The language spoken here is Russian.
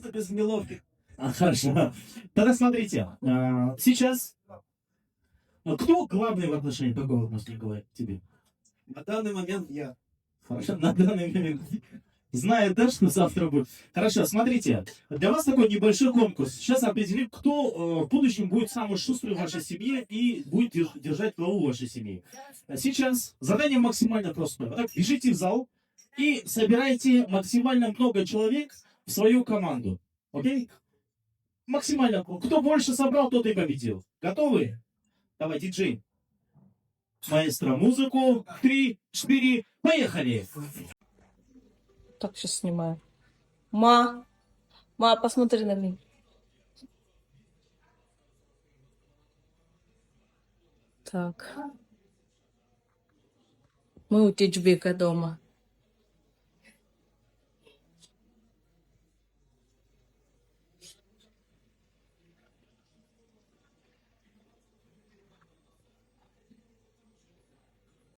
Просто без неловких. Хорошо. Тогда смотрите. Сейчас кто главный в отношении какого отношения к тебе? На данный момент я. Хорошо, на данный момент. Знает, да, что завтра будет. Хорошо, смотрите. Для вас такой небольшой конкурс. Сейчас определим, кто в будущем будет самый шустрый в вашей семье и будет держать главу вашей семьи. Сейчас задание максимально простое. Вот так, бежите в зал и собирайте максимально много человек в свою команду. Окей? Максимально. Кто больше собрал, тот и победил. Готовы? Давай, диджей. Маэстро, музыку. 3, 4, поехали! Так, сейчас снимаю. Посмотри на меня. Так. Мы у Тичбека дома.